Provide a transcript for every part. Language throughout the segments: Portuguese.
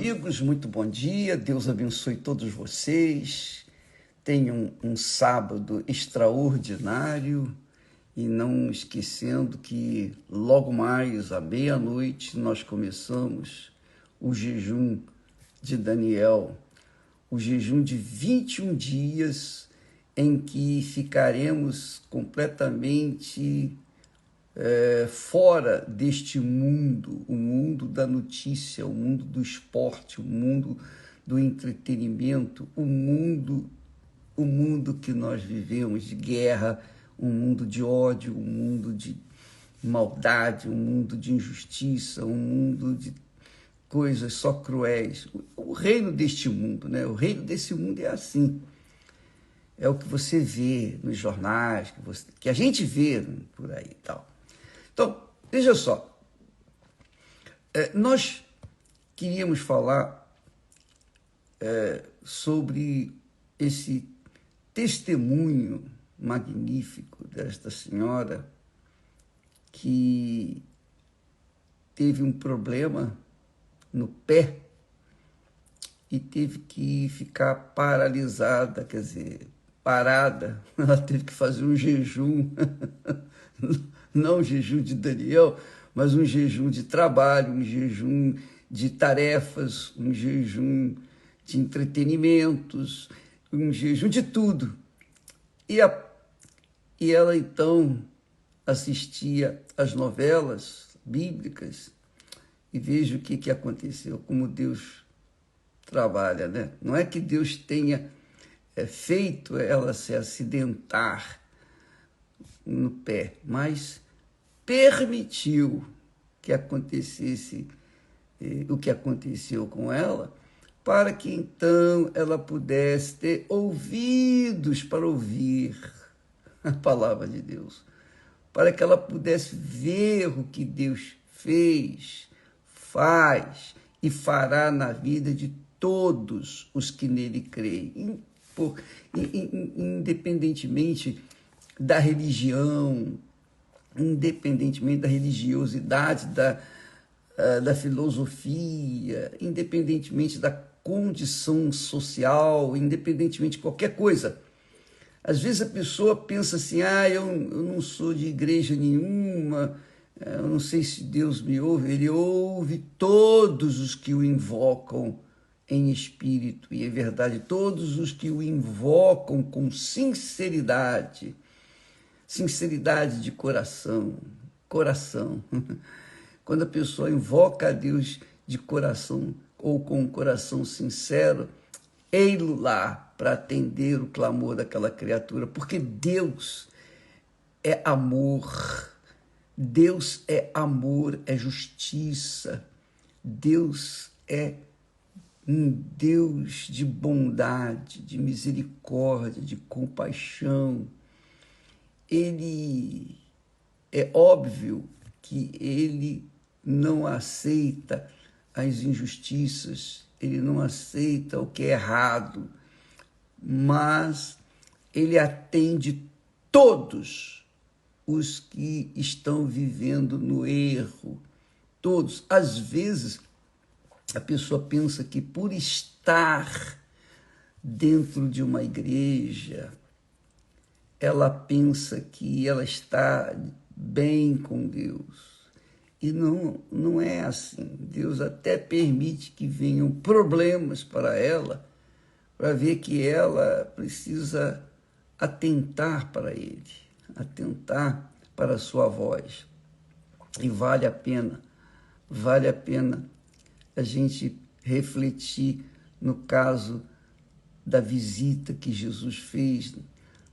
Amigos, muito bom dia, Deus abençoe todos vocês. Tenham um sábado extraordinário e não esquecendo que logo mais à meia-noite nós começamos o jejum de Daniel, o jejum de 21 dias em que ficaremos completamente fora deste mundo, o mundo da notícia, o mundo do esporte, o mundo do entretenimento, o mundo que nós vivemos de guerra, um mundo de ódio, um mundo de maldade, um mundo de injustiça, um mundo de coisas só cruéis. O reino deste mundo, né? O reino desse mundo é assim. É o que você vê nos jornais, que a gente vê por aí e tal. Então, veja só, nós queríamos falar sobre esse testemunho magnífico desta senhora que teve um problema no pé e teve que ficar paralisada, quer dizer, parada. Ela teve que fazer um jejum, não um jejum de Daniel, mas um jejum de trabalho, um jejum de tarefas, um jejum de entretenimentos, um jejum de tudo. E ela, então, assistia às novelas bíblicas e veja o que aconteceu, como Deus trabalha, né? Não é que Deus tenha feito ela se acidentar no pé, mas permitiu que acontecesse o que aconteceu com ela, para que então ela pudesse ter ouvidos para ouvir a palavra de Deus, para que ela pudesse ver o que Deus fez, faz e fará na vida de todos os que nele creem, independentemente da religião, independentemente da religiosidade, da filosofia, independentemente da condição social, independentemente de qualquer coisa. Às vezes a pessoa pensa assim, eu não sou de igreja nenhuma, eu não sei se Deus me ouve. Ele ouve todos os que o invocam em espírito, e é verdade, todos os que o invocam com sinceridade de coração. Quando a pessoa invoca a Deus de coração ou com um coração sincero, ei-lo lá para atender o clamor daquela criatura, porque Deus é amor, Deus é amor, é justiça, Deus é um Deus de bondade, de misericórdia, de compaixão. Ele é óbvio que ele não aceita as injustiças, ele não aceita o que é errado, mas ele atende todos os que estão vivendo no erro, todos. Às vezes, a pessoa pensa que por estar dentro de uma igreja, ela pensa que ela está bem com Deus. E não é assim. Deus até permite que venham problemas para ela, para ver que ela precisa atentar para Ele, atentar para a sua voz. E vale a pena a gente refletir no caso da visita que Jesus fez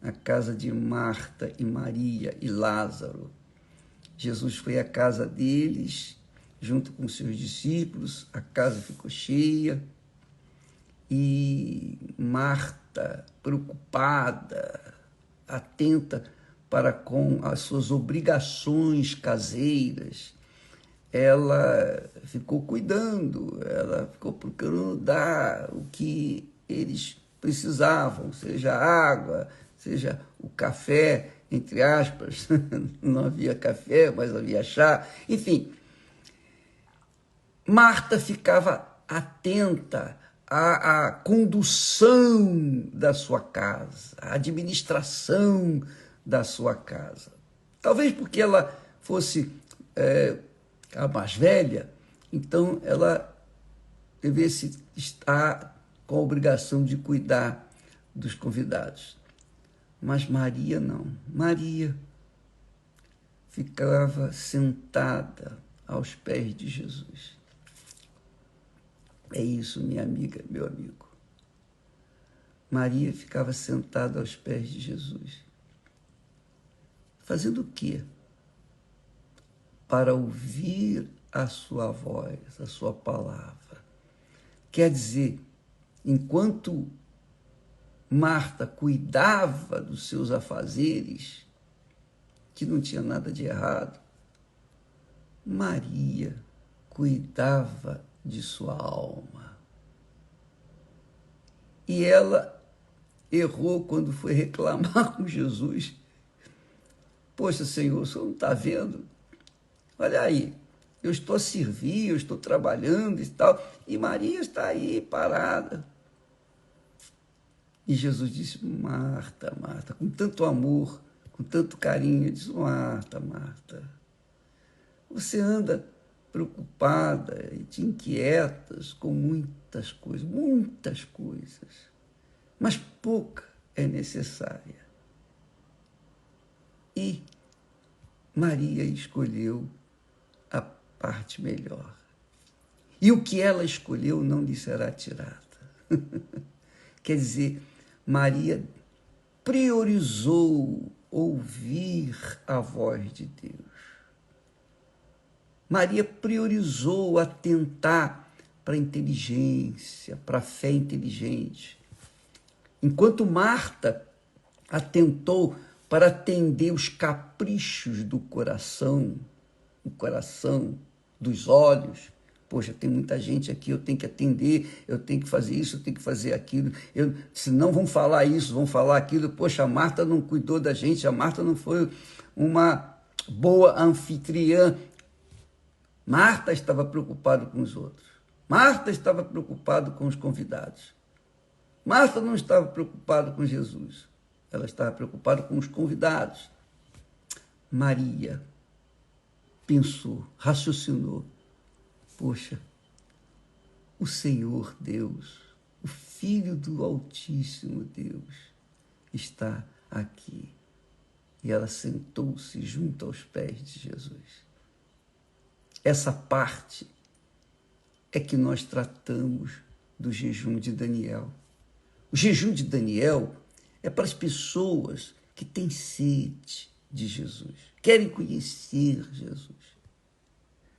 na casa de Marta e Maria e Lázaro. Jesus foi à casa deles, junto com seus discípulos, a casa ficou cheia, e Marta, preocupada, atenta para com as suas obrigações caseiras, ela ficou cuidando, ela ficou procurando dar o que eles precisavam, seja água, seja o café, entre aspas, não havia café, mas havia chá, enfim. Marta ficava atenta à condução da sua casa, à administração da sua casa. Talvez porque ela fosse a mais velha, então ela devesse estar com a obrigação de cuidar dos convidados. Mas Maria não. Maria ficava sentada aos pés de Jesus. É isso, minha amiga, meu amigo. Maria ficava sentada aos pés de Jesus. Fazendo o quê? Para ouvir a sua voz, a sua palavra. Quer dizer, enquanto Marta cuidava dos seus afazeres, que não tinha nada de errado, Maria cuidava de sua alma. E ela errou quando foi reclamar com Jesus. Poxa, Senhor, o Senhor não está vendo? Olha aí, eu estou a servir, eu estou trabalhando e tal, e Maria está aí parada. E Jesus disse, Marta, Marta, com tanto amor, com tanto carinho, disse, Marta, Marta, você anda preocupada e te inquietas com muitas coisas, mas pouca é necessária. E Maria escolheu a parte melhor. E o que ela escolheu não lhe será tirado. Quer dizer, Maria priorizou ouvir a voz de Deus. Maria priorizou atentar para a inteligência, para a fé inteligente. Enquanto Marta atentou para atender os caprichos do coração, o coração, dos olhos. Poxa, tem muita gente aqui, eu tenho que atender, eu tenho que fazer isso, eu tenho que fazer aquilo. Senão vão falar isso, vão falar aquilo. Poxa, a Marta não cuidou da gente, a Marta não foi uma boa anfitriã. Marta estava preocupada com os outros. Marta estava preocupada com os convidados. Marta não estava preocupada com Jesus. Ela estava preocupada com os convidados. Maria pensou, raciocinou. Poxa, o Senhor Deus, o Filho do Altíssimo Deus, está aqui. E ela sentou-se junto aos pés de Jesus. Essa parte é que nós tratamos do jejum de Daniel. O jejum de Daniel é para as pessoas que têm sede de Jesus, querem conhecer Jesus.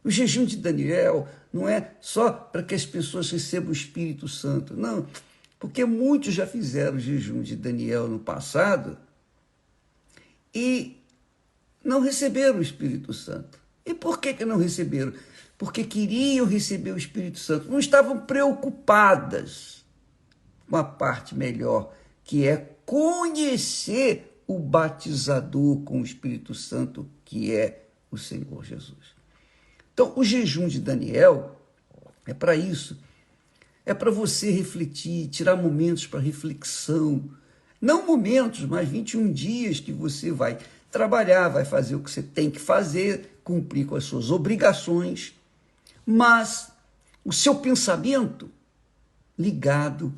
O jejum de Daniel não é só para que as pessoas recebam o Espírito Santo, não, porque muitos já fizeram o jejum de Daniel no passado e não receberam o Espírito Santo. E por que não receberam? Porque queriam receber o Espírito Santo, não estavam preocupadas com a parte melhor, que é conhecer o batizador com o Espírito Santo, que é o Senhor Jesus. Então, o jejum de Daniel é para isso. É para você refletir, tirar momentos para reflexão. Não momentos, mas 21 dias que você vai trabalhar, vai fazer o que você tem que fazer, cumprir com as suas obrigações, mas o seu pensamento ligado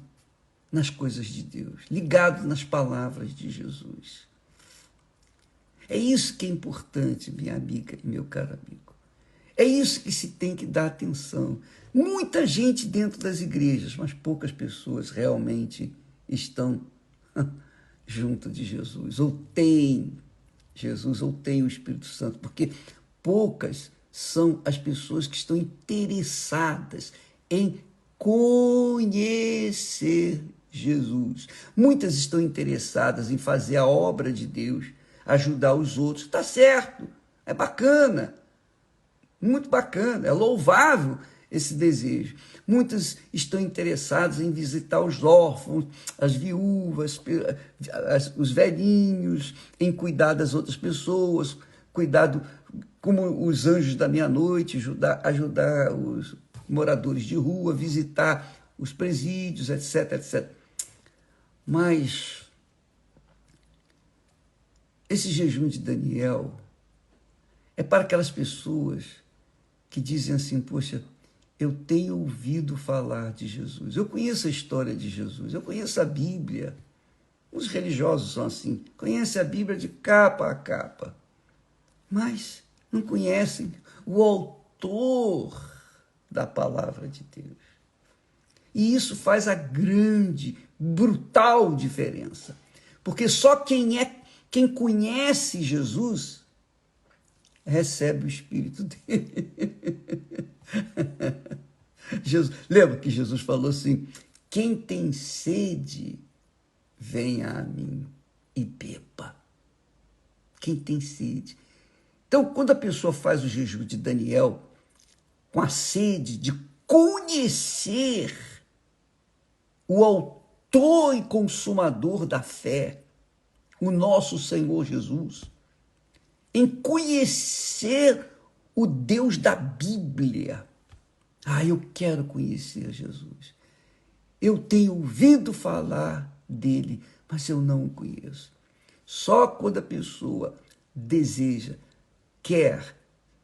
nas coisas de Deus, ligado nas palavras de Jesus. É isso que é importante, minha amiga e meu caro amigo. É isso que se tem que dar atenção. Muita gente dentro das igrejas, mas poucas pessoas realmente estão junto de Jesus, ou têm Jesus, ou têm o Espírito Santo, porque poucas são as pessoas que estão interessadas em conhecer Jesus. Muitas estão interessadas em fazer a obra de Deus, ajudar os outros. Está certo, é bacana, muito bacana, é louvável esse desejo. Muitas estão interessadas em visitar os órfãos, as viúvas, os velhinhos, em cuidar das outras pessoas, como os anjos da meia-noite, ajudar moradores de rua, visitar os presídios, etc, etc. Mas esse jejum de Daniel é para aquelas pessoas que dizem assim, poxa, eu tenho ouvido falar de Jesus, eu conheço a história de Jesus, eu conheço a Bíblia. Os religiosos são assim, conhecem a Bíblia de capa a capa, mas não conhecem o autor da palavra de Deus. E isso faz a grande, brutal diferença. Porque só quem conhece Jesus recebe o Espírito dele. Lembra que Jesus falou assim, quem tem sede, venha a mim e beba. Quem tem sede. Então, quando a pessoa faz o jejum de Daniel com a sede de conhecer o autor e consumador da fé, o nosso Senhor Jesus, em conhecer o Deus da Bíblia. Eu quero conhecer Jesus. Eu tenho ouvido falar dele, mas eu não o conheço. Só quando a pessoa deseja, quer,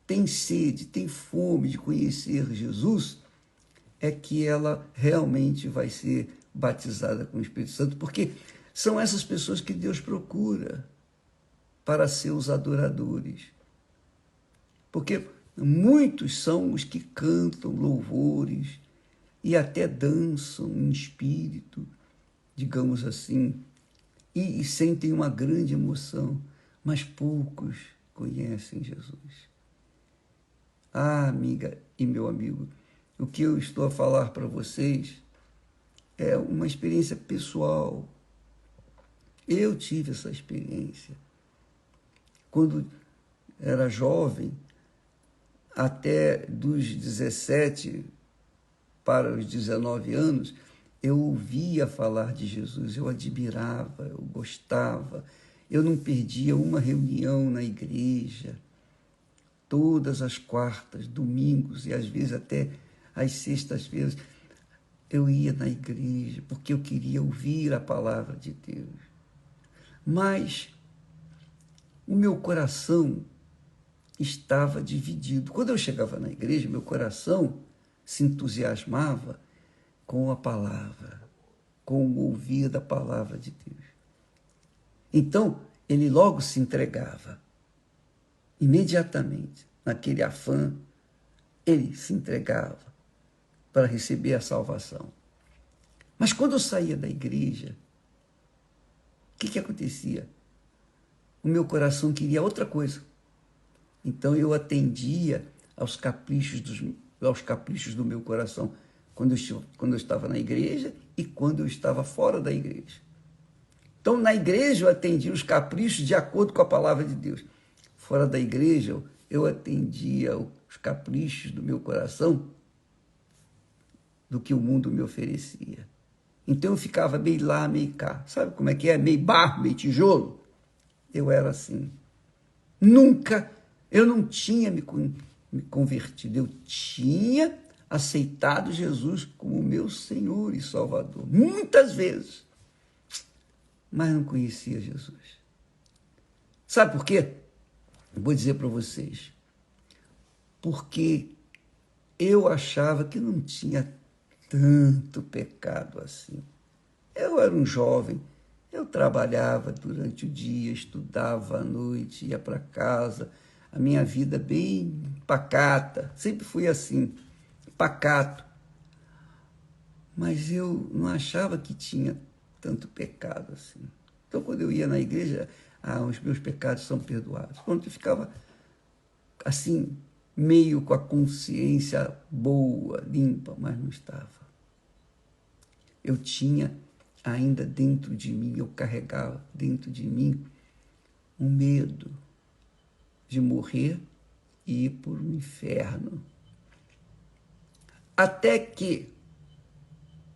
tem sede, tem fome de conhecer Jesus, é que ela realmente vai ser batizada com o Espírito Santo, porque são essas pessoas que Deus procura para ser os adoradores. Porque muitos são os que cantam louvores e até dançam em espírito, digamos assim, e sentem uma grande emoção, mas poucos conhecem Jesus. Amiga e meu amigo, o que eu estou a falar para vocês é uma experiência pessoal. Eu tive essa experiência. Quando era jovem, até dos 17 para os 19 anos, eu ouvia falar de Jesus, eu admirava, eu gostava. Eu não perdia uma reunião na igreja, todas as quartas, domingos e às vezes até às sextas-feiras. Eu ia na igreja porque eu queria ouvir a palavra de Deus. Mas o meu coração estava dividido. Quando eu chegava na igreja, meu coração se entusiasmava com a palavra, com o ouvir da palavra de Deus. Então, ele logo se entregava. Imediatamente, naquele afã, ele se entregava para receber a salvação. Mas quando eu saía da igreja, o que acontecia? O meu coração queria outra coisa. Então eu atendia aos caprichos do meu coração quando eu estava na igreja e quando eu estava fora da igreja. Então, na igreja eu atendia os caprichos de acordo com a palavra de Deus. Fora da igreja eu atendia os caprichos do meu coração do que o mundo me oferecia. Então eu ficava meio lá, meio cá. Sabe como é que é? Meio barro, meio tijolo. Eu era assim. Eu não tinha me convertido. Eu tinha aceitado Jesus como meu Senhor e Salvador. Muitas vezes. Mas não conhecia Jesus. Sabe por quê? Vou dizer para vocês. Porque eu achava que não tinha tanto pecado assim. Eu era um jovem, eu trabalhava durante o dia, estudava à noite, ia para casa, a minha vida bem pacata, sempre fui assim, pacato. Mas eu não achava que tinha tanto pecado assim. Então, quando eu ia na igreja, os meus pecados são perdoados. Quando eu ficava assim, meio com a consciência boa, limpa, mas não estava. Eu tinha ainda dentro de mim, eu carregava dentro de mim um medo de morrer e ir para o inferno. Até que,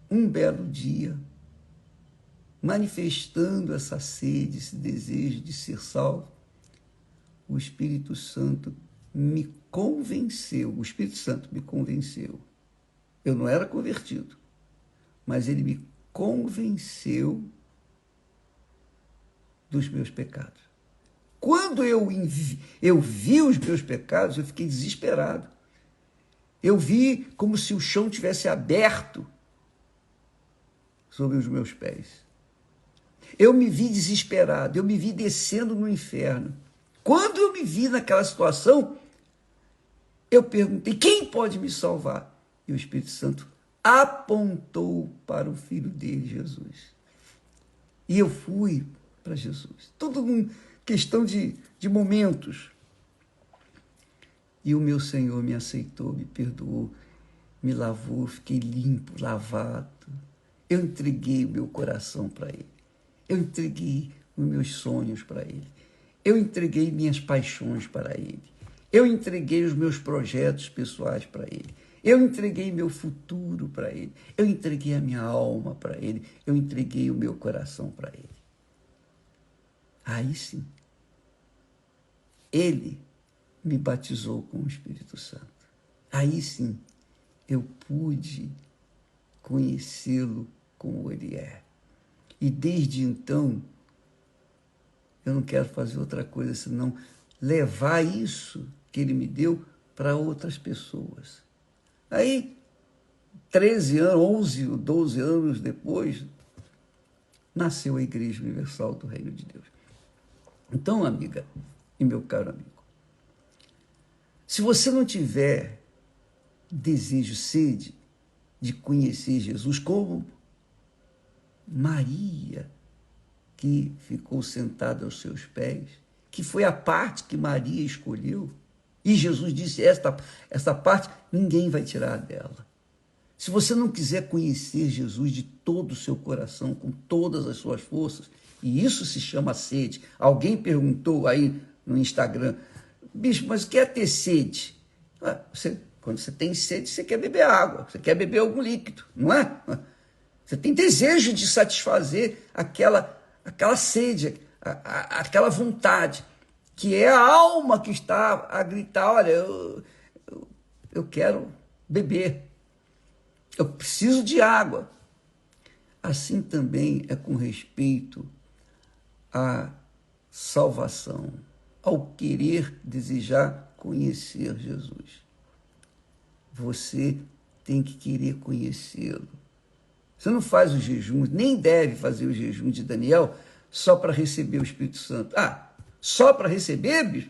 um belo dia, manifestando essa sede, esse desejo de ser salvo, o Espírito Santo me convenceu, Eu não era convertido, mas ele me convenceu dos meus pecados. Quando eu vi os meus pecados, eu fiquei desesperado. Eu vi como se o chão tivesse aberto sobre os meus pés. Eu me vi desesperado, eu me vi descendo no inferno. Quando eu me vi naquela situação, eu perguntei, quem pode me salvar? E o Espírito Santo apontou para o Filho dele, Jesus. E eu fui para Jesus. Tudo uma questão de momentos. E o meu Senhor me aceitou, me perdoou, me lavou, fiquei limpo, lavado. Eu entreguei o meu coração para Ele. Eu entreguei os meus sonhos para Ele. Eu entreguei minhas paixões para Ele. Eu entreguei os meus projetos pessoais para Ele. Eu entreguei meu futuro para Ele. Eu entreguei a minha alma para Ele. Eu entreguei o meu coração para Ele. Aí sim, Ele me batizou com o Espírito Santo. Aí sim, eu pude conhecê-lo como Ele é. E desde então, eu não quero fazer outra coisa senão levar isso que Ele me deu para outras pessoas. Aí, 13 anos, 11 ou 12 anos depois, nasceu a Igreja Universal do Reino de Deus. Então, amiga e meu caro amigo, se você não tiver desejo, sede de conhecer Jesus como Maria, que ficou sentada aos seus pés, que foi a parte que Maria escolheu, e Jesus disse, esta parte ninguém vai tirar dela. Se você não quiser conhecer Jesus de todo o seu coração, com todas as suas forças, e isso se chama sede. Alguém perguntou aí no Instagram, bicho, mas o que é ter sede? Quando você tem sede, você quer beber água, você quer beber algum líquido, não é? Você tem desejo de satisfazer aquela sede, aquela vontade, que é a alma que está a gritar, olha, eu quero beber, eu preciso de água. Assim também é com respeito à salvação, ao querer, desejar conhecer Jesus. Você tem que querer conhecê-lo. Você não faz o jejum, nem deve fazer o jejum de Daniel só para receber o Espírito Santo. Só para receber, bicho?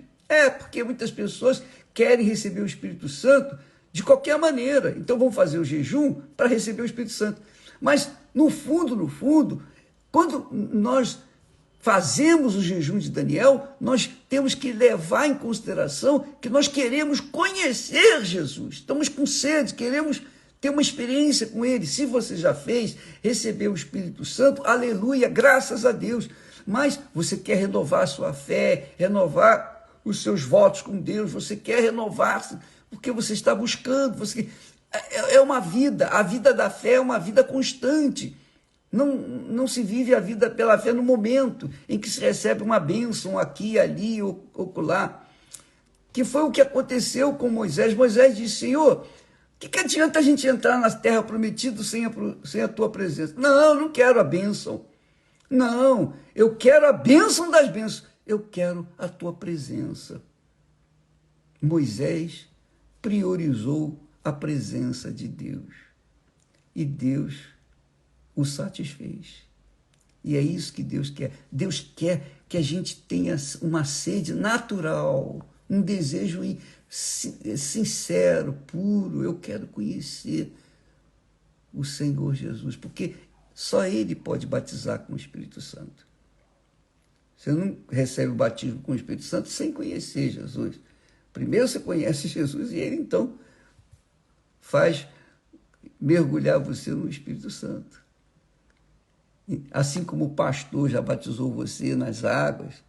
Porque muitas pessoas querem receber o Espírito Santo de qualquer maneira. Então vão fazer o jejum para receber o Espírito Santo. Mas, no fundo, quando nós fazemos o jejum de Daniel, nós temos que levar em consideração que nós queremos conhecer Jesus. Estamos com sede, queremos ter uma experiência com Ele. Se você já fez, recebeu o Espírito Santo, aleluia, graças a Deus. Mas você quer renovar a sua fé, renovar os seus votos com Deus, você quer renovar-se, porque você está buscando, é uma vida, a vida da fé é uma vida constante. Não se vive a vida pela fé no momento em que se recebe uma bênção aqui, ali ou lá. Que foi o que aconteceu com Moisés. Moisés disse, Senhor, o que adianta a gente entrar na terra prometida sem a tua presença? Não quero a bênção. Não, eu quero a bênção das bênçãos. Eu quero a tua presença. Moisés priorizou a presença de Deus. E Deus o satisfez. E é isso que Deus quer. Deus quer que a gente tenha uma sede natural, um desejo sincero, puro. Eu quero conhecer o Senhor Jesus, porque só Ele pode batizar com o Espírito Santo. Você não recebe o batismo com o Espírito Santo sem conhecer Jesus. Primeiro você conhece Jesus e Ele, então, faz mergulhar você no Espírito Santo. Assim como o pastor já batizou você nas águas,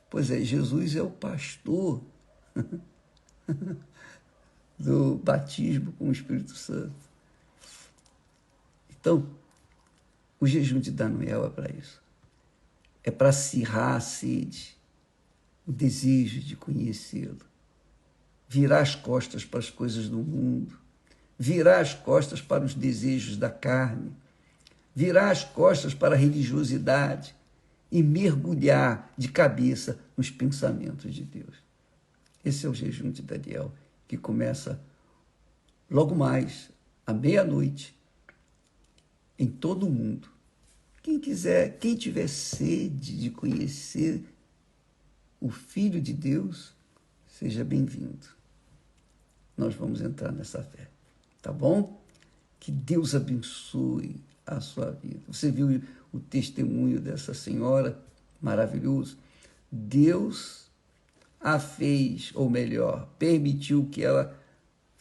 pois é, Jesus é o pastor do batismo com o Espírito Santo. Então, o jejum de Daniel é para isso. É para acirrar a sede, o desejo de conhecê-lo, virar as costas para as coisas do mundo, virar as costas para os desejos da carne, virar as costas para a religiosidade e mergulhar de cabeça nos pensamentos de Deus. Esse é o jejum de Daniel, que começa logo mais, à meia-noite, em todo o mundo. Quem quiser, quem tiver sede de conhecer o Filho de Deus, seja bem-vindo. Nós vamos entrar nessa fé, tá bom? Que Deus abençoe a sua vida. Você viu o testemunho dessa senhora? Maravilhoso. Deus a fez, ou melhor, permitiu que ela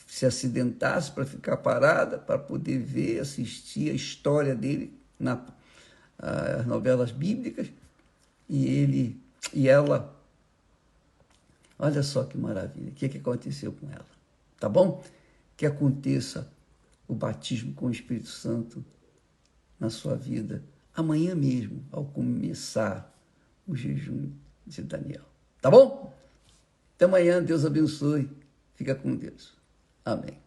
se acidentasse para ficar parada, para poder ver, assistir a história dele nas novelas bíblicas, e ela, olha só que maravilha, o que aconteceu com ela, tá bom? Que aconteça o batismo com o Espírito Santo na sua vida, amanhã mesmo, ao começar o jejum de Daniel, tá bom? Até amanhã, Deus abençoe, fica com Deus. Amém.